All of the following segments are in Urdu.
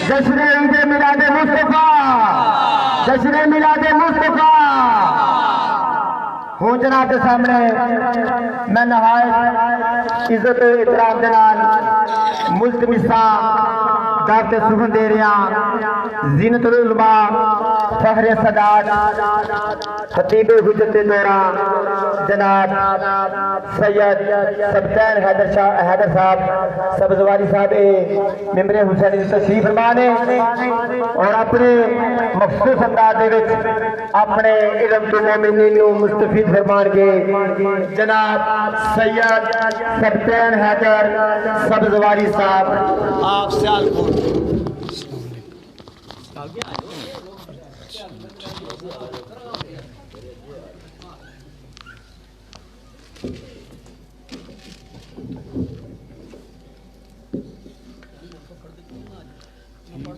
جشن عید میلاد مصطفیٰ، جشن میلاد مصطفیٰ. ہوں جناب کے سامنے میں نہایت عزت و احترام کے نال ملتمساں دعوت سخن دے رہا زینت العلماء فخر سادات خطیب حجت دورہ جناب سید سبطین حیدر صاحب سبزواری صاحب ممبر حسینی تشریف فرما نے اور اپنے مخصوص انداز دے وچ اپنے علم تو مومنین نو مستفید فرمان کے جناب سید سبطین حیدر سبزواری صاحب آپ سیال کو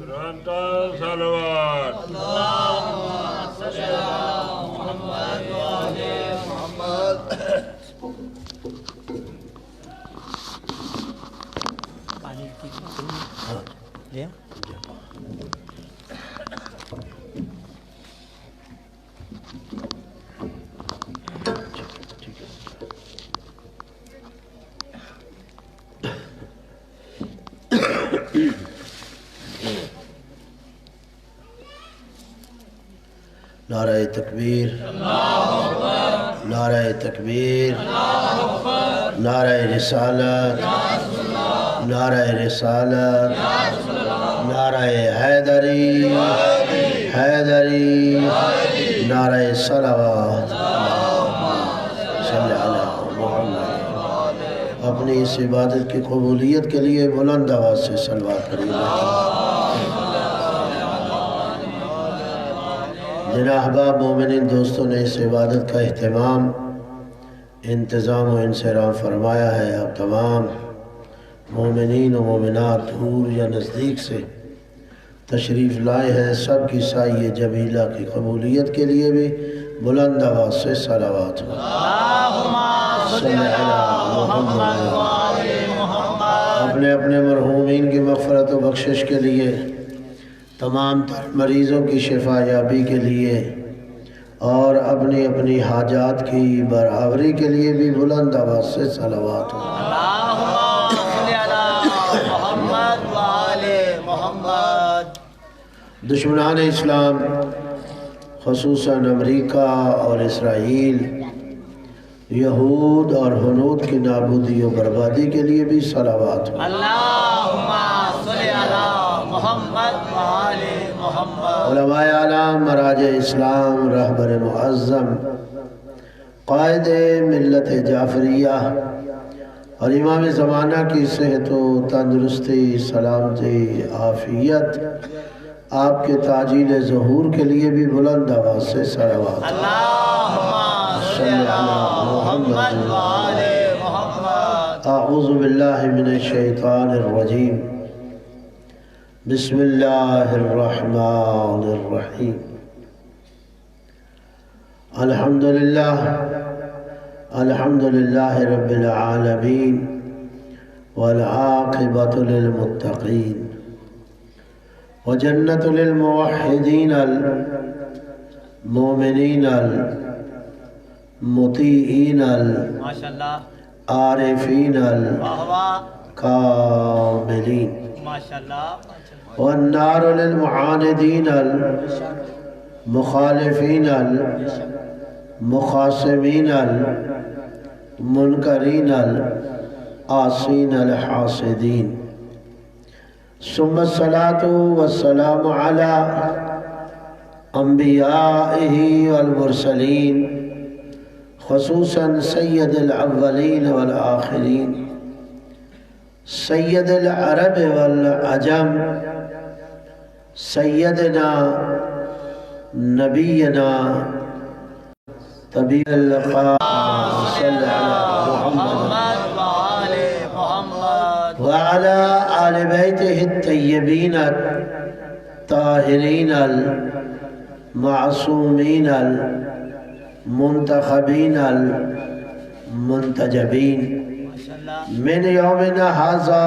رانتا صلوات اللہم صلی علی محمد و آل محمد. نعرہ تکبیر، نعرہ تکبیر، نعرہ رسالت، نعرہ رسالت، نعرہ حیدری، حیدری، نعرہ صلوات. صلی علی محمد. اپنی اس عبادت کی قبولیت کے لیے بلند آواز سے صلوات پڑھیے. جناب احباب مومنین دوستوں نے اس عبادت کا اہتمام انتظام و انصرام فرمایا ہے. اب تمام مومنین و مومنات دور یا نزدیک سے تشریف لائے ہیں. سب کی سائے جمیلہ کی قبولیت کے لیے بھی بلند آواز سے صلوات. صلی علی محمد. اپنے اپنے مرحومین کی مغفرت و بخشش کے لیے، تمام مریضوں کی شفا یابی کے لیے اور اپنی اپنی حاجات کی برابری کے لیے بھی بلند آواز سے صلوات. اللہم صلی علی محمد و آل محمد. دشمنان اسلام خصوصاً امریکہ اور اسرائیل، یہود اور ہنود کی نابودی و بربادی کے لیے بھی صلوات. اللہم صلی علی محمد و آل محمد. علماء اعلام، مراجع اسلام، رہبر معظم، قائد ملت جعفریہ اور امام زمانہ کی صحت و تندرستی، سلامتی، عافیت، آپ کے تعجیل ظہور کے لیے بھی بلند آواز سے صلوات. اللہم صلی علی محمد و آل محمد. اعوذ باللہ من الشیطان الرجیم. بسم اللہ الرحمن الرحیم. الحمدللہ الحمدللہ رب العالمین والعاقبۃ للمتقین وجنت للموحدین المؤمنین المطیعین ماشاءاللہ، العارفین واہ واہ، الکاملین. ماشاءاللہ. والنار للمعاندین المخالفین المخاصمین المنکرین العاصین الحاسدین. ثم الصلاة والسلام على انبیائہ والمرسلین، خصوصاً سید الاولین والآخرین، سید العرب والعجم، سیدنا نبینا طبیب اللقاء صلی علی محمد وعلى آل بیتہ الطیبین الطاہرین المعصومین المنتخبین المنتجبین من یومنا ھذا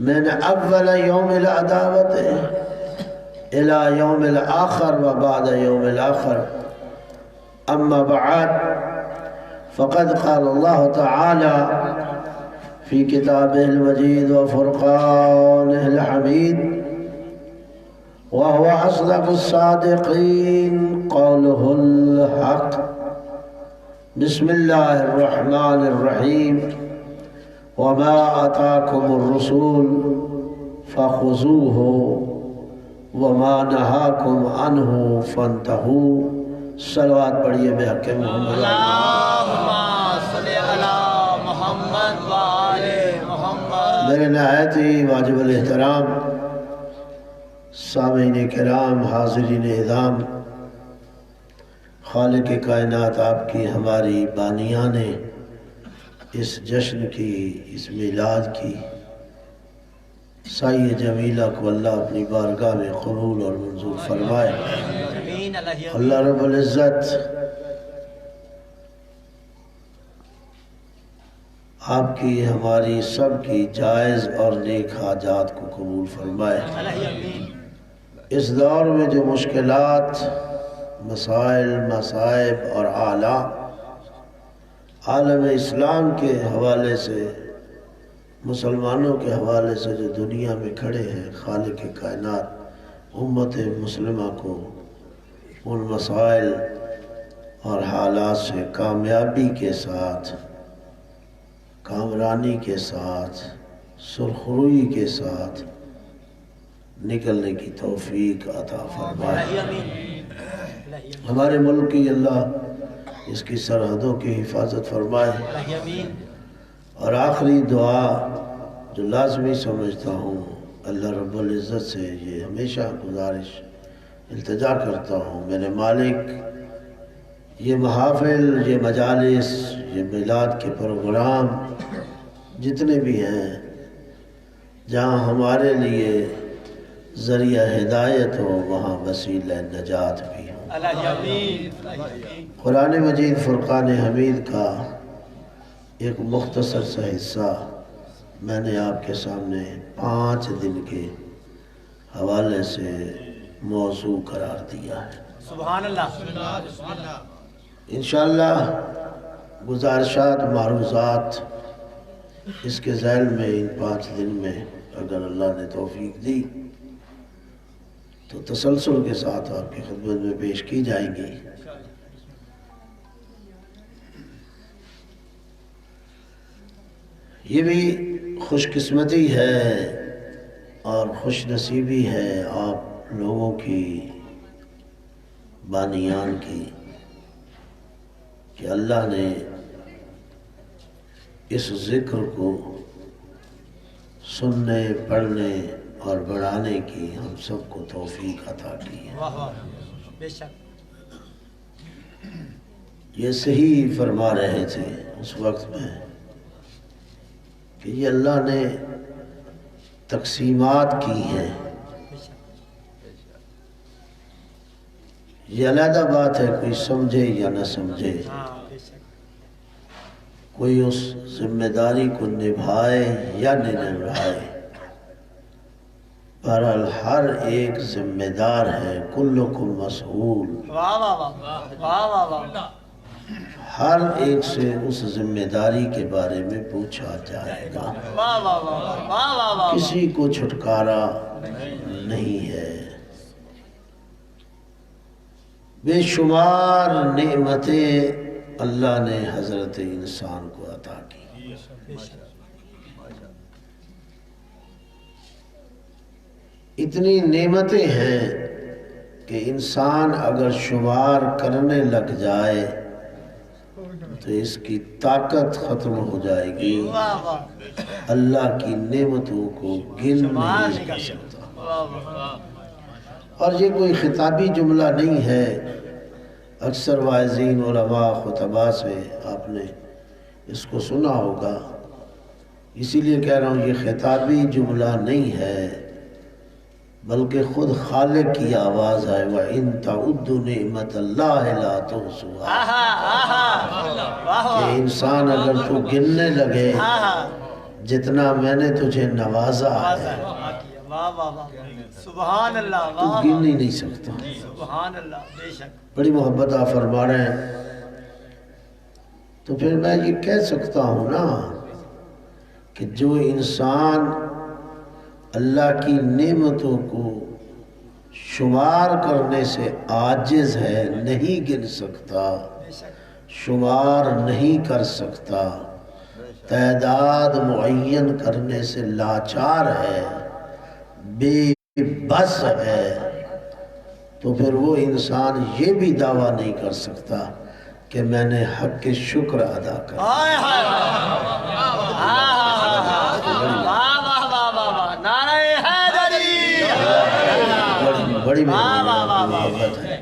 min awwal yawm al-adawati ila yawm al-akhir wa ba'da yawm al-akhir amma ba'd faqad qala Allah ta'ala fi kitabihi al-majid wa furqanihi al-hamid wa huwa asdaqu as-sadiqin qawluhu al-haq bismillahir rahmanir rahim وما آتاكم الرسول فخذوه وما نهاكم عنه فانتهوا صلوات پڑھیے بے حق محمد اللہم صلی علی محمد و آل محمد میرے نہایت ہی واجب الاحترام سامعین کرام حاضرین اعظام خالق کائنات آپ کی ہماری بانیاں نے اس جشن کی اس میلاد کی سایہ جمیلہ کو اللہ اپنی بارگاہ میں قبول اور منظور فرمائے امین اللہ رب العزت آپ کی ہماری سب کی جائز اور نیک حاجات کو قبول فرمائے اس دور میں جو مشکلات مسائل مصائب اور آلام عالم اسلام کے حوالے سے مسلمانوں کے حوالے سے جو دنیا میں کھڑے ہیں خالق کائنات امت مسلمہ کو ان مسائل اور حالات سے کامیابی کے ساتھ کامرانی کے ساتھ سرخروئی کے ساتھ نکلنے کی توفیق عطا فرمائے ہمارے ملک کی اللہ اس کی سرحدوں کی حفاظت فرمائے اور آخری دعا جو لازمی سمجھتا ہوں اللہ رب العزت سے یہ ہمیشہ گزارش التجا کرتا ہوں میرے مالک یہ محافل یہ مجالس یہ میلاد کے پروگرام جتنے بھی ہیں جہاں ہمارے لیے ذریعہ ہدایت ہو وہاں وسیلہ نجات بھی ہو قرآن مجید فرقان حمید کا ایک مختصر سا حصہ میں نے آپ کے سامنے 5 دن کے حوالے سے موضوع قرار دیا ہے سبحان اللہ انشاءاللہ گزارشات معروضات اس کے ذیل میں ان 5 دن میں اگر اللہ نے توفیق دی تو تسلسل کے ساتھ آپ کی خدمت میں پیش کی جائیں گی یہ بھی خوش قسمتی ہے اور خوش نصیبی ہے آپ لوگوں کی بانیان کی کہ اللہ نے اس ذکر کو سننے پڑھنے اور بڑھانے کی ہم سب کو توفیق عطا کی ہے واہ واہ بے شک یہ صحیح فرما رہے تھے اس وقت میں کہ یہ اللہ نے تقسیمات کی ہیں یہ علیحدہ بات ہے کوئی سمجھے یا نہ سمجھے کوئی اس ذمہ داری کو نبھائے یا نہ نبھائے بہرحال ہر ایک ذمہ دار ہے کلکم مسئول واہ واہ واہ واہ واہ واہ ہر ایک سے اس ذمہ داری کے بارے میں پوچھا جائے گا واہ واہ واہ واہ واہ واہ کسی کو چھٹکارا نہیں ہے بے شمار نعمتیں اللہ نے حضرت انسان کو عطا کی اتنی نعمتیں ہیں کہ انسان اگر شمار کرنے لگ جائے تو اس کی طاقت ختم ہو جائے گی واہ واہ اللہ کی نعمتوں کو گن نہیں کر سکتا واہ واہ اور یہ کوئی خطابی جملہ نہیں ہے اکثر واعظین علماء خطباء سے آپ نے اس کو سنا ہوگا اسی لیے کہہ رہا ہوں یہ خطابی جملہ نہیں ہے بلکہ خود خالق کی آواز ہے وَإِن تَعُدُّوا نِعْمَةَ اللَّهِ لَا تُحْصُوهَا کہ انسان اگر تو گننے لگے جتنا میں نے تجھے نوازا ہے واہ واہ واہ سبحان اللہ تو واہ گن ہی نہیں سکتا سبحان اللہ بے شک بڑی محبت آپ فرما رہے ہیں تو پھر میں یہ کہہ سکتا ہوں نا کہ جو انسان اللہ کی نعمتوں کو شمار کرنے سے عاجز ہے نہیں گن سکتا شمار نہیں کر سکتا تعداد معین کرنے سے لاچار ہے بے بس ہے تو پھر وہ انسان یہ بھی دعویٰ نہیں کر سکتا کہ میں نے حق کے شکر ادا کر ہائے ہائے نعرہ حیدری بڑی محبت ہے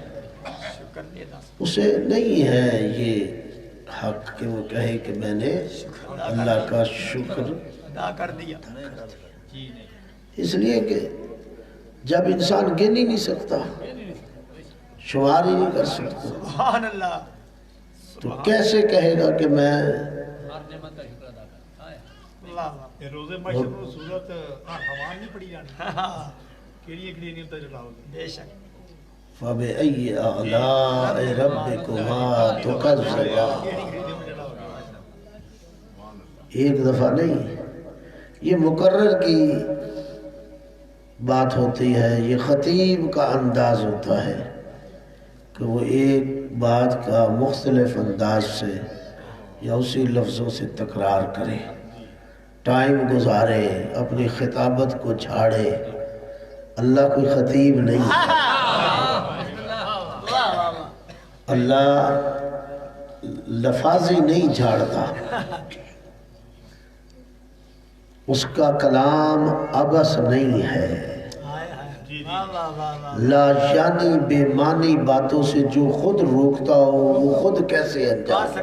اسے نہیں ہے یہ حق کہ وہ کہے کہ میں نے اللہ کا شکر ادا کر دیا اس لیے کہ جب انسان گن ہی نہیں سکتا شمار ہی نہیں کر سکتا سبحان اللہ تو کیسے کہے گا کہ میں روزے مشہور صورت حوان نہیں پڑھی جانی کیڑی کیڑی نہیں تے چلاؤ بے شک فَبِأَيِّ آلَاءِ رَبِّكُمَا تُكَذِّبَانِ ایک دفعہ نہیں یہ مقرر کی بات ہوتی ہے یہ خطیب کا انداز ہوتا ہے کہ وہ ایک بات کا مختلف انداز سے یا اسی لفظوں سے تکرار کرے ٹائم گزارے اپنی خطابت کو جھاڑے اللہ کوئی خطیب نہیں اللہ لفاظی نہیں جھاڑتا اس کا کلام عبث نہیں ہے لا یعنی بے معنی باتوں سے جو خود روکتا ہو وہ خود کیسے انجام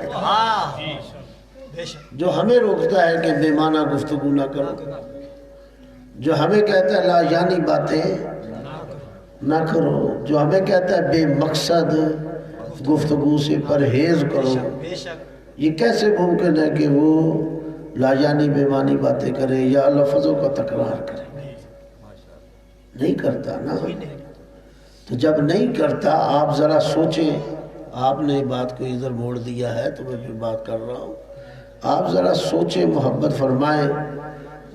دے جو ہمیں روکتا ہے کہ بے معنی گفتگو نہ کرو جو ہمیں کہتا ہے لا یعنی باتیں نہ کرو جو ہمیں کہتا ہے بے مقصد گفتگو سے پرہیز کرو یہ کیسے ممکن ہے کہ وہ لا یعنی بے معنی باتیں کرے یا لفظوں کا تکرار کرے نہیں کرتا نا تو جب نہیں کرتا آپ ذرا سوچیں آپ نے بات کو ادھر موڑ دیا ہے تو میں پھر بات کر رہا ہوں آپ ذرا سوچیں محبت فرمائیں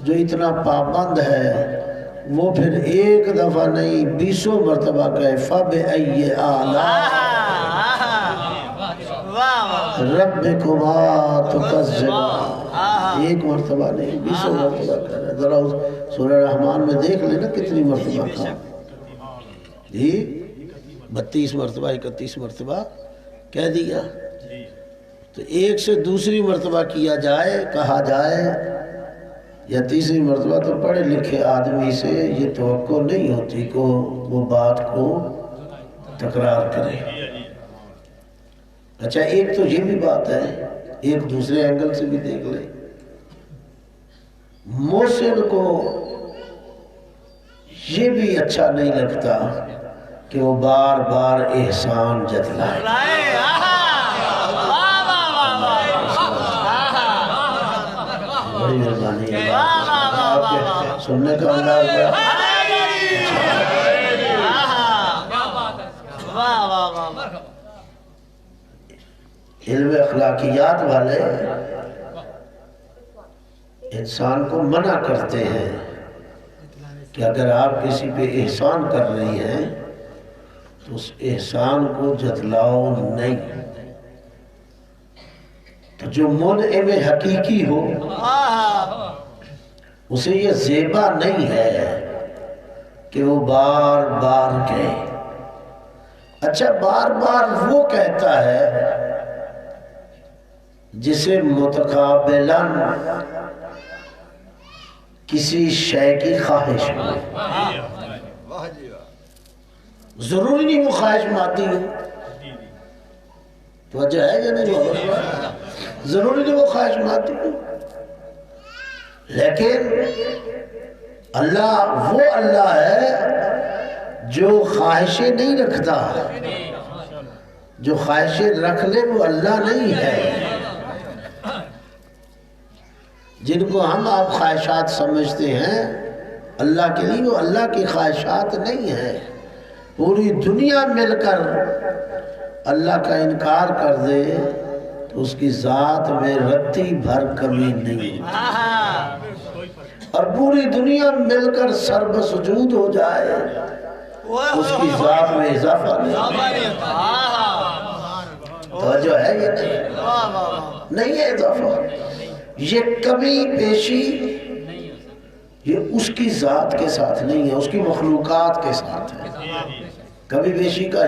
جو اتنا پابند ہے وہ پھر ایک دفعہ نہیں 20 مرتبہ کہے فَبِأَيِّ آلَاءِ رَبِّكُمَا تُكَذِّبَانِ ایک مرتبہ نہیں 20 مرتبہ کہہ رہا ہے ذرا سورہ رحمان میں دیکھ لینا کتنی مرتبہ کہا جی 32 مرتبہ 31 مرتبہ کہہ دیا تو ایک سے دوسری مرتبہ کیا جائے کہا جائے یا تیسری مرتبہ تو پڑھے لکھے آدمی سے یہ توقع نہیں ہوتی کہ وہ بات کو تکرار کرے اچھا ایک تو یہ بھی بات ہے ایک دوسرے اینگل سے بھی دیکھ لیں محسن کو یہ بھی اچھا نہیں لگتا کہ وہ بار بار احسان جتلائے بڑی مہربانی ہے آپ کے سننے کا انداز ہے علم اخلاقیات والے انسان کو منع کرتے ہیں کہ اگر آپ کسی پہ احسان کر رہی ہیں تو اس احسان کو جتلاؤ نہیں تو جو منعم حقیقی ہو اسے یہ زیبا نہیں ہے کہ وہ بار بار کہے اچھا بار بار وہ کہتا ہے جسے متقابلاً کسی شے کی خواہش ہو ضروری نہیں وہ خواہش مادی ہو توجہ ہے یا نہیں ضروری نہیں وہ خواہش مادی ہو لیکن اللہ وہ اللہ ہے جو خواہشیں نہیں رکھتا. جو خواہشیں رکھ لے وہ اللہ نہیں ہے. جن کو ہم آپ خواہشات سمجھتے ہیں اللہ کے لیے وہ اللہ کی خواہشات نہیں ہے. پوری دنیا مل کر اللہ کا انکار کر دے تو اس کی ذات میں رتی بھر کمی نہیں. اور پوری دنیا مل کر سرب سجود ہو جائے اس کی ذات میں اضافہ نہیں. توجہ ہے یہ نہیں ہے اضافہ. یہ کمی بیشی یہ اس کی ذات کے ساتھ نہیں ہے, اس کی مخلوقات کے ساتھ ہے. کمی بیشی کا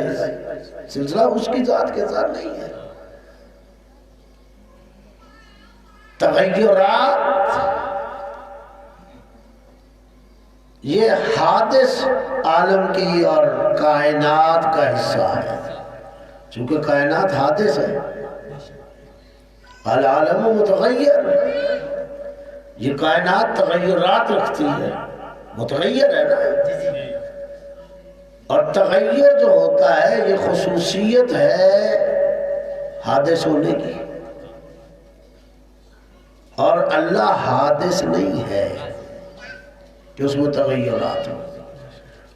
سلسلہ اس کی ذات کے ساتھ نہیں ہے. تغیرات یہ حادث عالم کی اور کائنات کا حصہ ہے. چونکہ کائنات حادث ہے, العالم متغیر, یہ کائنات تغیرات رکھتی ہے, متغیر ہے نا. اور تغیر جو ہوتا ہے یہ خصوصیت ہے حادث ہونے کی, اور اللہ حادث نہیں ہے کہ اس میں تغیرات ہو.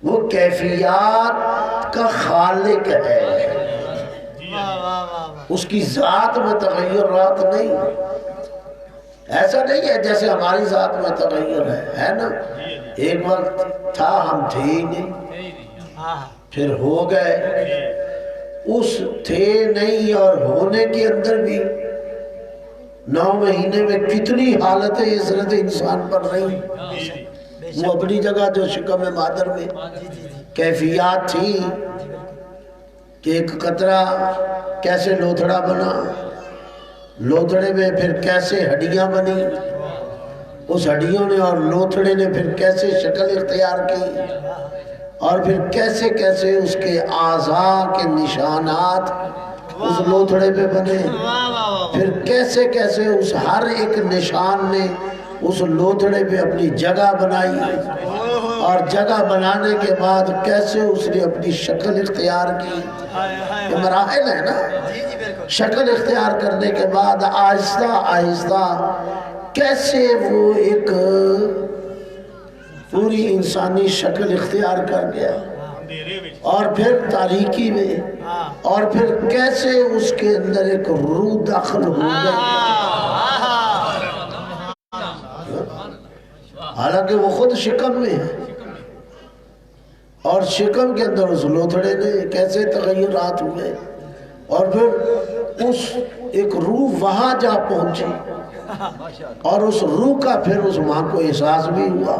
وہ کیفیات کا خالق ہے, اس کی ذات میں تغیرات نہیں. ایسا نہیں ہے جیسے ہماری ذات میں تغیر ہے نا. ایک وقت تھا ہم تھے ہی نہیں, پھر ہو گئے. اس تھے نہیں اور ہونے کے اندر بھی 9 مہینے میں کتنی حالتیں عزرت انسان پر رہی. وہ اپنی جگہ جو شکم مادر میں کیفیات تھی کہ ایک قطرہ کیسے لوتھڑا بنا, لوتھڑے میں پھر کیسے ہڈیاں بنی, اس ہڈیوں نے اور لوتھڑے نے پھر کیسے شکل اختیار کی, اور پھر کیسے کیسے اس کے اعضاء کے نشانات اس لوتھڑے پہ بنے, پھر کیسے کیسے اس ہر ایک نشان نے اس لوتھڑے پہ اپنی جگہ بنائی, اور جگہ بنانے کے بعد کیسے اس نے اپنی شکل اختیار کی. یہ مراحل ہے نا. شکل اختیار کرنے کے بعد آہستہ آہستہ کیسے وہ ایک پوری انسانی شکل اختیار کر گیا, اور پھر تاریکی میں, اور پھر کیسے اس کے اندر ایک روح داخل ہو گئی. حالانکہ وہ خود شکم میں ہے, اور شکم کے اندر اس لوتھڑے نے کیسے تغیرات ہوئے, اور پھر اس ایک روح وہاں جا پہنچی, اور اس روح کا پھر اس ماں کو احساس بھی ہوا.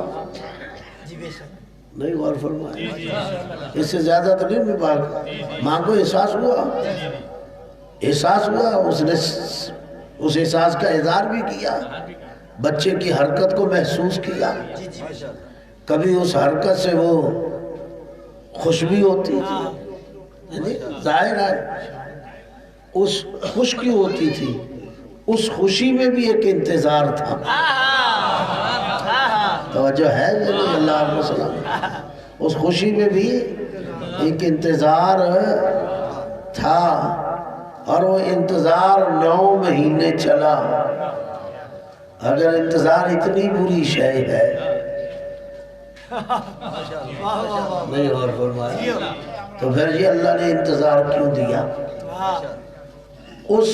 نہیں غور فرمایا, اس سے زیادہ تو نہیں بات. ماں کو احساس ہوا, احساس ہوا, اس نے اس احساس کا اظہار بھی کیا, بچے کی حرکت کو محسوس کیا. کبھی اس حرکت سے وہ خوش بھی ہوتی تھی, ظاہر ہے اس خوش کیوں ہوتی تھی, اس خوشی میں بھی ایک انتظار تھا. توجہ ہے اللہ علیہ وسلم, اس خوشی میں بھی ایک انتظار تھا, اور وہ انتظار 9 مہینے چلا. اگر انتظار اتنی بری شے ہے, نہیں اور فرمایا, تو پھر یہ اللہ نے انتظار کیوں دیا؟ اس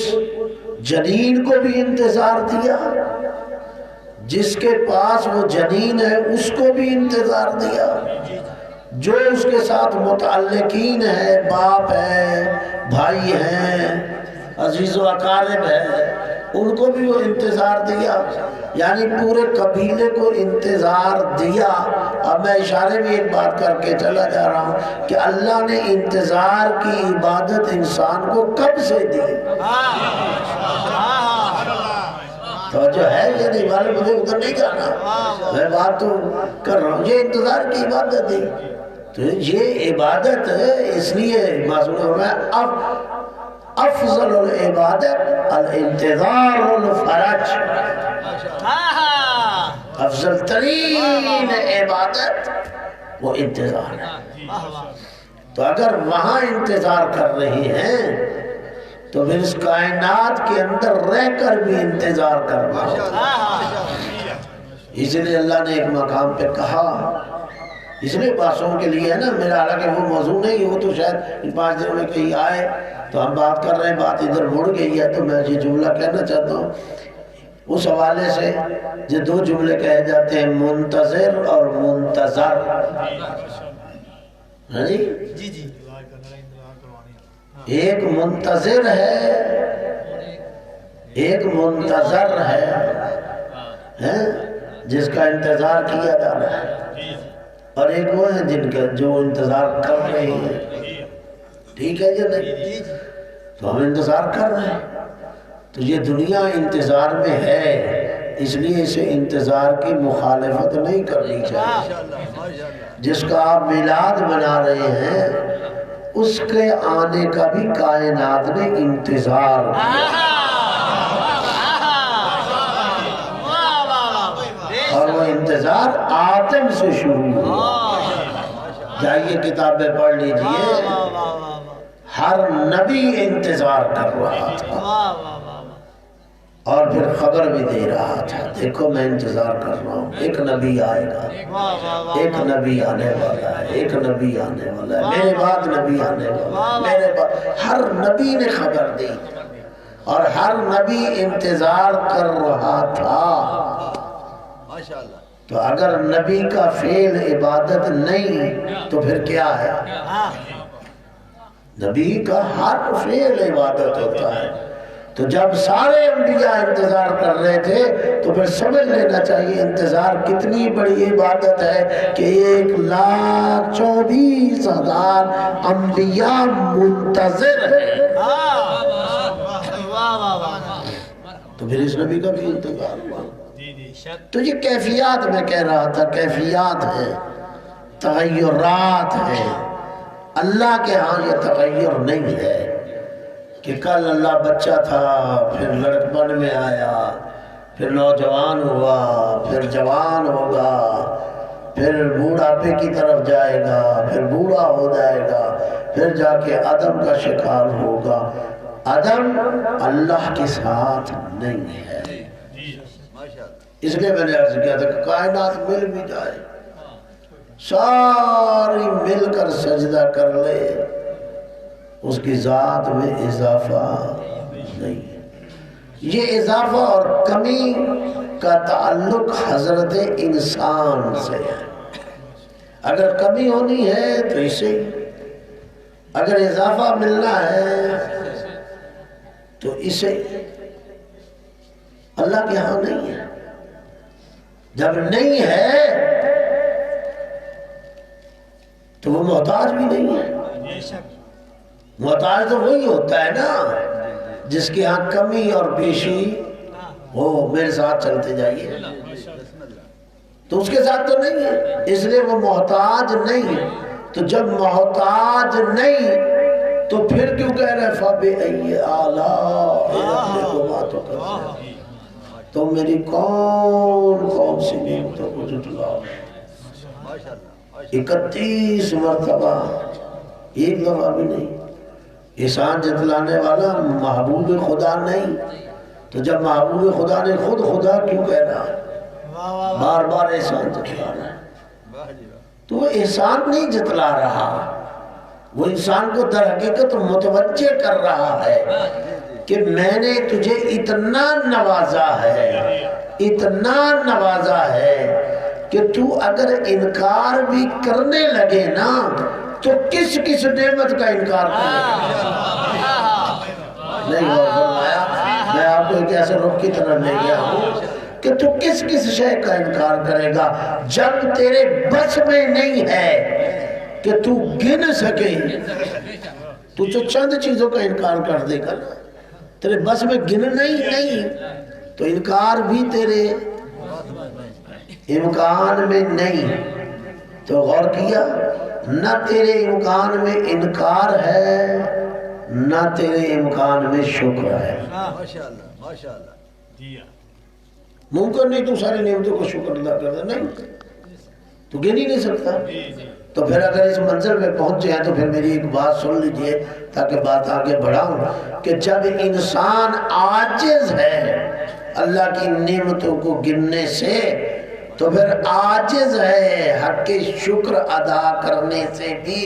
جنین کو بھی انتظار دیا, جس کے پاس وہ جنین ہے اس کو بھی انتظار دیا, جو اس کے ساتھ متعلقین ہے, باپ ہے, بھائی ہیں, عزیز و اقارب ہے, ان کو بھی وہ انتظار دیا. یعنی پورے قبیلے کو انتظار دیا. اب میں اشارے میں ایک بات کر کے چلا جا رہا ہوں کہ اللہ نے انتظار کی عبادت انسان کو کب سے دی. توجہ ہے یہ نہیں, والے مجھے ادھر نہیں جانا, میں بات تو کر رہا ہوں. یہ انتظار کی عبادت دی, تو یہ عبادت اس لیے معصوم ہے. افضل العبادت الانتظار الفرج. افضل ترین عبادت وہ انتظار ہے. تو اگر وہاں انتظار کر رہے ہیں تو پھر اس کائنات کے اندر رہ کر بھی انتظار کرنا ہوگا. اس لیے اللہ نے ایک مقام پہ کہا، اس لیے باتوں کے لیے ہے نا، میرا حالانکہ وہ موضوع نہیں، وہ تو شاید ان 5 دنوں میں کہیں آئے تو ہم بات کر رہے ہیں، بات ادھر مڑ گئی ہے، تو میں یہ جملہ کہنا چاہتا ہوں. اس حوالے سے یہ 2 جملے کہے جاتے ہیں، منتظر اور منتظر. ہاں جی، جی جی ایک منتظر ہے، ایک منتظر ہے جس کا انتظار کیا جا رہا ہے، اور ایک وہ ہے جن کا جو انتظار کر رہے ہیں. ٹھیک ہے جی نہیں؟ تو ہم انتظار کر رہے ہیں. تو یہ دنیا انتظار میں ہے، اس لیے اسے انتظار کی مخالفت نہیں کرنی چاہیے. جس کا آپ میلاد منا رہے ہیں اس کے آنے کا بھی کائنات نے انتظار کیا، اور وہ انتظار آدم سے شروع ہوا. جائیے کتابیں پڑھ لیجئے، ہر نبی انتظار کر رہا تھا اور پھر خبر بھی دے رہا تھا، دیکھو میں انتظار کر رہا ہوں، ایک نبی آئے گا، ایک نبی آنے والا ہے، ایک نبی آنے والا ہے، میرے بعد نبی آنے والا ہے، میرے بعد. ہر نبی نے خبر دی اور ہر نبی انتظار کر رہا تھا. تو اگر نبی کا فعل عبادت نہیں تو پھر کیا ہے؟ نبی کا ہر فعل عبادت ہوتا ہے. تو جب سارے انبیاء انتظار کر رہے تھے تو پھر سمجھ لینا چاہیے انتظار کتنی بڑی عبادت ہے کہ 1,24,000 انبیاء منتظر ہیں. تو پھر اس نبی کا بھی انتظار ہوا. تو یہ کیفیات میں کہہ رہا تھا، کیفیات ہیں، تغیرات ہیں. اللہ کے ہاں یہ تغیر نہیں ہے کہ کل اللہ بچہ تھا، پھر لڑکپن میں آیا، پھر نوجوان ہوا، پھر جوان ہوگا، پھر بوڑھاپے کی طرف جائے گا، پھر بوڑھا ہو جائے گا، پھر جا کے عدم کا شکار ہوگا. عدم اللہ کے ساتھ نہیں ہے. اس لیے میں نے عرض کیا تھا کہ کائنات مل بھی جائے، ساری مل کر سجدہ کر لے، اس کی ذات میں اضافہ نہیں ہے. یہ اضافہ اور کمی کا تعلق حضرت انسان سے ہے. اگر کمی ہونی ہے تو اسے، اگر اضافہ ملنا ہے تو اسے. اللہ کے ہاں نہیں ہے. جب نہیں ہے تو وہ محتاج بھی نہیں ہے. محتاج تو وہی ہوتا ہے نا جس کے ہاں کمی اور بیشی ہو. میرے ساتھ چلتے جائیے، تو اس کے ساتھ تو نہیں ہے، اس لیے وہ محتاج نہیں. تو جب محتاج نہیں تو پھر کیوں کہہ رہے فَبِأَيِّ آلَاءِ رَبِّكُمَا تُكَذِّبَانِ؟ تو میری کون سی نعمتوں کو جھٹلاؤ. 31 مرتبہ، ایک دفعہ بھی نہیں. احسان جتلانے والا محبوب خدا نہیں. تو جب محبوب خدا نے خود خدا کیوں کہہ رہا ہے؟ بار بار احسان جتلا رہا ہے. تو وہ احسان نہیں جتلا رہا، وہ انسان کو در حقیقت متوجہ کر رہا ہے کہ میں نے تجھے اتنا نوازا ہے، اتنا نوازا ہے کہ تو اگر انکار بھی کرنے لگے نا تو کس کس نعمت کا انکار کرے گا؟ نہیں غور فرمایا. میں آپ کو ایک ایسے رخ کی طرح لے گیا ہوں کہ تو کس کس شے کا انکار کرے گا جب تیرے بس میں نہیں ہے کہ تو گن سکے. تو جو چند چیزوں کا انکار کر دے گا نا، تیرے بس میں گننا ہی نہیں تو انکار بھی تیرے امکان میں نہیں. تو غور کیا، نہ تیرے امکان میں انکار ہے نہ تیرے امکان میں شکر ہے. ممکن نہیں تو ساری نعمتوں کو شکر ادا کر دے، نہیں تو گر ہی نہیں سکتا۔ تو پھر اگر اس منزل میں پہنچے ہیں تو پھر میری ایک بات سن لیجئے تاکہ بات آگے بڑھاؤں، کہ جب انسان عاجز ہے اللہ کی نعمتوں کو گننے سے تو پھر عاجز ہے حق شکر ادا کرنے سے بھی۔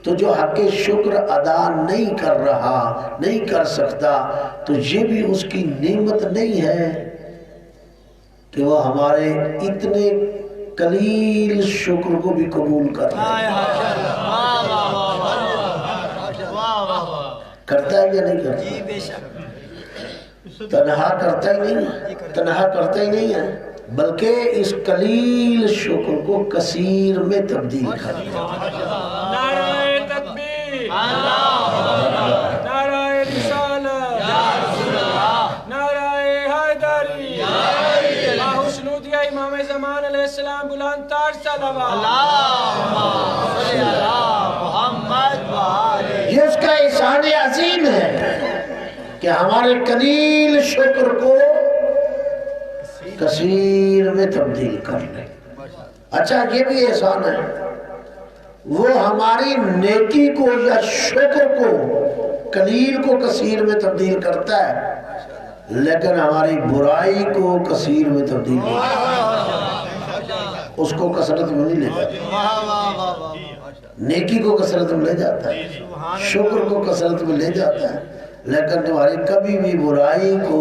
تو جو حق شکر ادا نہیں کر رہا، نہیں کر سکتا، تو یہ بھی اس کی نعمت نہیں ہے کہ وہ ہمارے اتنے قلیل شکر کو بھی قبول کر رہا ہے۔ کرتا ہے یا نہیں کرتا؟ جی بے شک، تنہا کرتا ہی نہیں ہے، تنہا کرتا ہی نہیں ہے، بلکہ اس قلیل شکر کو کثیر میں تبدیل کرتا ہے۔ نعرہ تکبیر، نعرہ رسالت، نعرہ حیدری، حسنودیہ امام زمان علیہ السلام بلند تر صلوات۔ یہ اس کا احسان عظیم ہے کہ ہمارے قلیل شکر کو کثیر میں تبدیل کر لے۔ اچھا یہ بھی احسان ہے، وہ ہماری نیکی کو یا شکر کو قلیل کو کثیر میں تبدیل کرتا ہے، لیکن ہماری برائی کو کثیر میں تبدیل نہیں کرتا، اس کو کثرت میں نہیں لے جاتا، نیکی کو کثرت میں لے جاتا ہے، شکر کو کثرت میں لے جاتا ہے، لیکن تمہاری کبھی بھی برائی کو،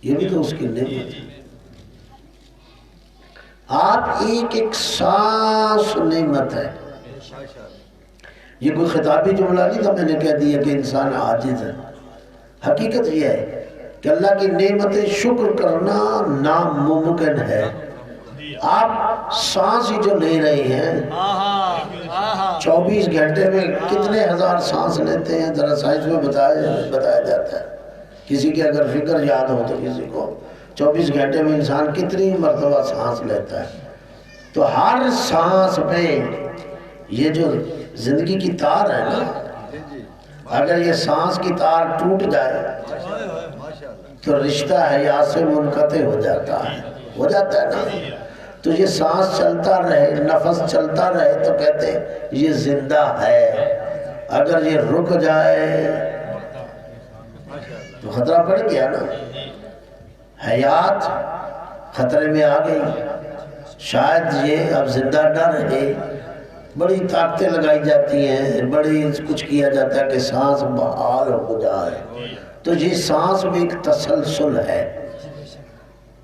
یہ بھی تو اس کی نعمت ہے۔ آپ ایک ایک سانس نعمت ہے، یہ کوئی خطابی جملہ نہیں تھا میں نے کہہ دیا کہ انسان عاجز ہے۔ حقیقت یہ ہے کہ اللہ کی نعمت شکر کرنا ناممکن ہے۔ آپ سانس ہی جو لے رہے ہیں 24 گھنٹے میں کتنے ہزار سانس لیتے ہیں، ذرا سائنس میں بتایا جاتا ہے، کسی کی اگر فکر یاد ہو تو کسی کو 24 گھنٹے میں انسان کتنی مرتبہ سانس لیتا ہے۔ تو ہر سانس پہ یہ جو زندگی کی تار ہے نا، اگر یہ سانس کی تار ٹوٹ جائے تو رشتہ حیات سے منقطع ہو جاتا ہے نا۔ تو یہ سانس چلتا رہے، نفس چلتا رہے تو کہتے ہیں یہ زندہ ہے، اگر یہ رک جائے تو خطرہ پڑ گیا نا، حیات خطرے میں آ گئی، شاید یہ اب زندہ نہ رہے، بڑی طاقتیں لگائی جاتی ہیں، بڑی کچھ کیا جاتا ہے کہ سانس بحال ہو جائے، تو یہ سانس میں ایک تسلسل ہے،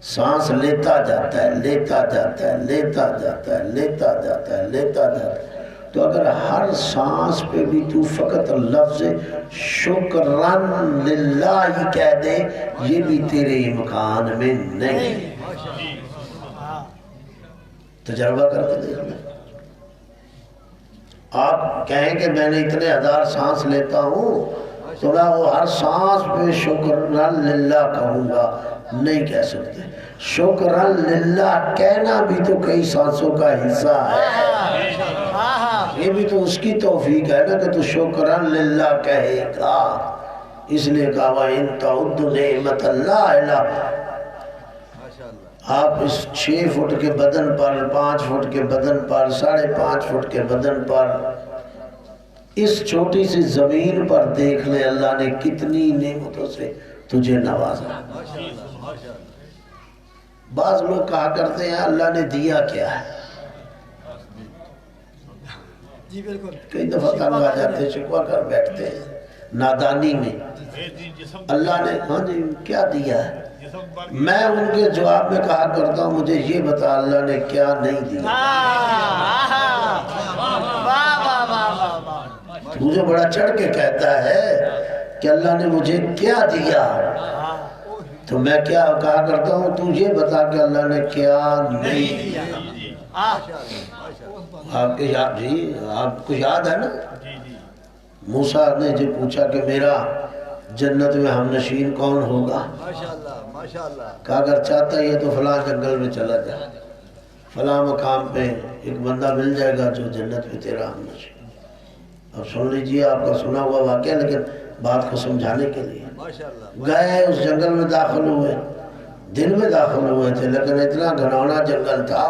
سانس لیتا جاتا ہے، لیتا جاتا ہے، لیتا جاتا ہے، لیتا جاتا ہے، لیتا جاتا ہے۔ تو اگر ہر سانس پہ بھی تو فقط لفظ شکرن للہ ہی کہہ دے، یہ بھی تیرے امکان میں نہیں۔ تجربہ کر کے دیکھ لیں، آپ کہیں کہ میں نے اتنے ہزار سانس لیتا ہوں تو میں وہ ہر سانس پہ شکرن للہ کہوں گا، نہیں کہہ سکتے۔ شکرن للہ کہنا بھی تو کئی سانسوں کا حصہ ہے، یہ بھی تو اس کی توفیق ہے نا کہ تو شکرن للہ کہے گا، اس لیے کہا وَإِن تَعُدُّ نِعْمَتَ اللَّهِ۔ آپ اس 6 فٹ کے بدن پر، 5 فٹ کے بدن پر، 5.5 فٹ کے بدن پر، اس چھوٹی سی زمین پر دیکھ لیں اللہ نے کتنی نعمتوں سے تجھے نوازا۔ بعض لوگ کہا کرتے ہیں اللہ نے دیا کیا ہے، جی بالکل، کئی دفعہ تنگ آ جاتے ہیں، شکوہ کر بیٹھتے ہیں نادانی میں، اللہ نے ہاں جی کیا دیا ہے۔ میں ان کے جواب میں کہا کرتا ہوں مجھے یہ بتا اللہ نے کیا نہیں دیا۔ مجھے بڑا چڑھ کے کہتا ہے کہ اللہ نے مجھے کیا دیا، تو میں کیا کہا کرتا ہوں تو یہ بتا کہ اللہ نے کیا نہیں دیا۔ آپ کے یاد جی آپ کو یاد ہے نا، موسیٰ نے جو پوچھا کہ میرا جنت میں ہم نشین کون ہوگا، کہا اگر چاہتا ہے تو فلاں جنگل میں چلا جائے، فلاں مقام پہ ایک بندہ مل جائے گا جو جنت میں تیرا ہم نشین۔ اب سن لیجئے، آپ کا سنا ہوا واقعہ، لیکن بات کو سمجھانے کے لیے گئے، اس جنگل میں داخل ہوئے، دن میں داخل ہوئے تھے، لیکن اتنا گھناؤنا جنگل تھا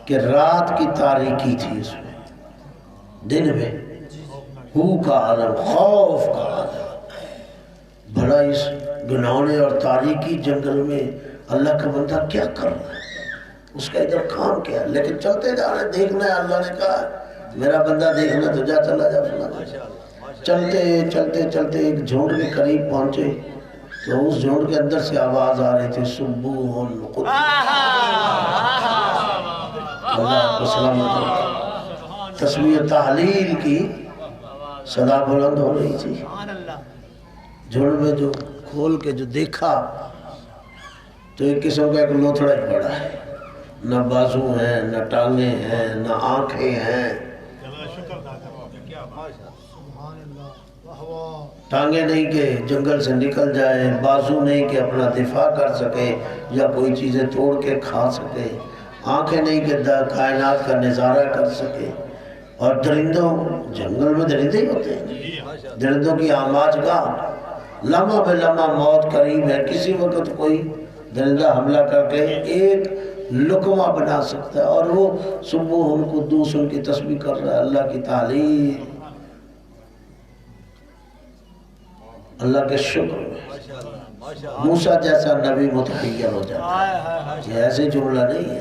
کہ رات کی تاریکی تھی اس میں، دن میں ہو کا عالم، خوف کا عالم، بڑا اس گھناؤنے اور تاریکی جنگل میں اللہ کا بندہ کیا کر رہا ہے، اس کا ادھر کام کیا ہے، لیکن چلتے جا رہے، دیکھنا ہے، اللہ نے کہا میرا بندہ دیکھنا تو جا، چلا جا فلاں۔ چلتے چلتے چلتے ایک جھونڈ کے قریب پہنچے تو اس جھونڈ کے اندر سے آواز آ رہی تھی، سبوح القدس، اللہ کو سلامت رکھے، تسبیح تحلیل کی صدا بلند ہو رہی تھی۔ جھونڈ میں جو کھول کے جو دیکھا تو ایک قسم کا ایک لوتھڑا ہی پڑا ہے، نہ بازو ہیں، نہ ٹانگیں ہیں، نہ آنکھیں ہیں، ٹانگیں نہیں کہ جنگل سے نکل جائے، بازو نہیں کہ اپنا دفاع کر سکے یا کوئی چیزیں توڑ کے کھا سکے، آنکھیں نہیں کہ کائنات کا نظارہ کر سکے، اور درندوں، جنگل میں درندے ہی ہوتے ہیں، درندوں کی آماج گاہ، لمحہ بے لمحہ موت قریب ہے، کسی وقت کوئی درندہ حملہ کر کے ایک لقمہ بنا سکتا ہے، اور وہ سبوح القدوس ان کی تسبیح کر رہا ہے، اللہ کی تعلیم، اللہ کے شکر میں موسیٰ جیسا نبی متحیر ہو جاتا ہے، یہ ایسے جملہ نہیں ہے،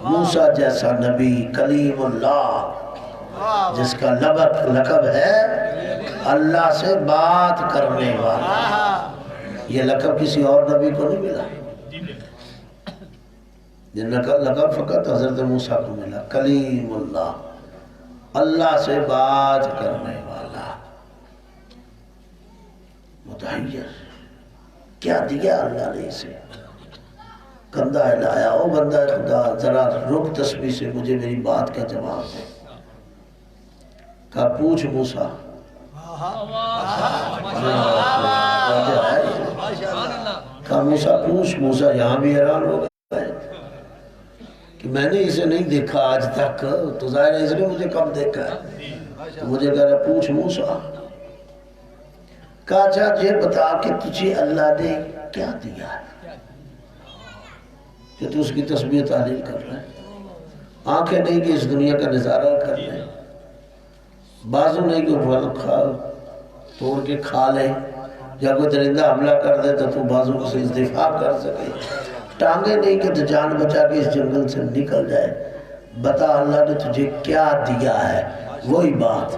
موسیٰ جیسا نبی، کلیم اللہ، جس کا لقب ہے اللہ سے بات کرنے والا، یہ لقب کسی اور نبی کو نہیں ملا، یہ لقب فقط حضرت موسیٰ کو ملا، کلیم اللہ، اللہ سے بات کرنے والا، متحیر۔ کیا دیا اللہ نے اسے، کندھا ہلایا، او بندہ خدا ذرا رک تسبیح سے، مجھے میری بات کا جواب دے، کہا پوچھ موسیٰ، کہا موسیٰ پوچھ، موسیٰ یہاں بھی حیران ہو گئے کہ میں نے اسے نہیں دیکھا آج تک، تو ظاہر ہے اس نے مجھے کب دیکھا ہے، تو مجھے کہہ رہا پوچھ موسیٰ، کہا اچھا یہ بتا کہ تجھے اللہ نے کیا دیا ہے کہ تو اس کی تسبیح تحلیل کر رہا ہے، آنکھیں نہیں کہ اس دنیا کا نظارہ کر رہے، بازو نہیں کہ پھل کھا توڑ کے کھا لے، یا کوئی درندہ حملہ کر دے تو بازو سے دفاع کر سکے، ٹانگیں نہیں کہ تو جان بچا کے اس جنگل سے نکل جائے، بتا اللہ نے تجھے کیا دیا ہے، وہی بات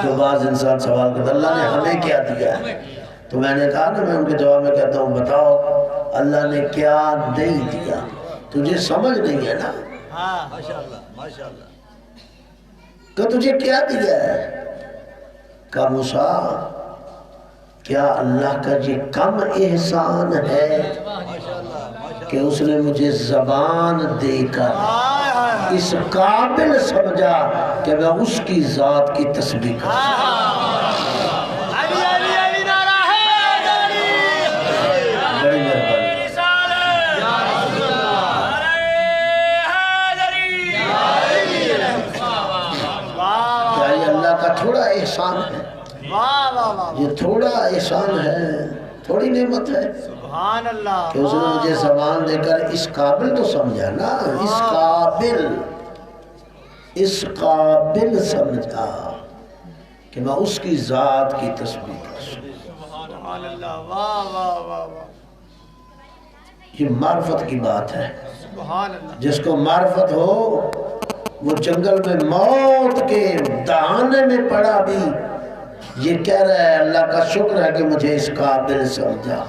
جو بعض انسان سوال کرتا اللہ نے ہمیں کیا دیا ہے، تو میں نے کہا نا، میں ان کے جواب میں کہتا ہوں بتاؤ اللہ نے کیا نہیں دیا، تجھے سمجھ نہیں ہے نا، کہ تجھے کیا دیا ہے، کہا موسیٰ کیا اللہ کا یہ کم احسان ہے کہ اس نے مجھے زبان دے کر اس قابل سمجھا کہ میں اس کی ذات کی تسبیح کروں، بڑی مہربانی، کیا یہ اللہ کا تھوڑا احسان ہے، یہ تھوڑا احسان ہے، تھوڑی نعمت ہے کہ اس نے مجھے زبان دے کر اس قابل تو سمجھا نا، اس قابل سمجھا کہ میں اس کی ذات کی تسبیح کروں، یہ معرفت کی بات ہے، جس کو معرفت ہو وہ جنگل میں موت کے دہانے میں پڑا بھی یہ کہہ رہا ہے اللہ کا شکر ہے کہ مجھے اس قابل سمجھا،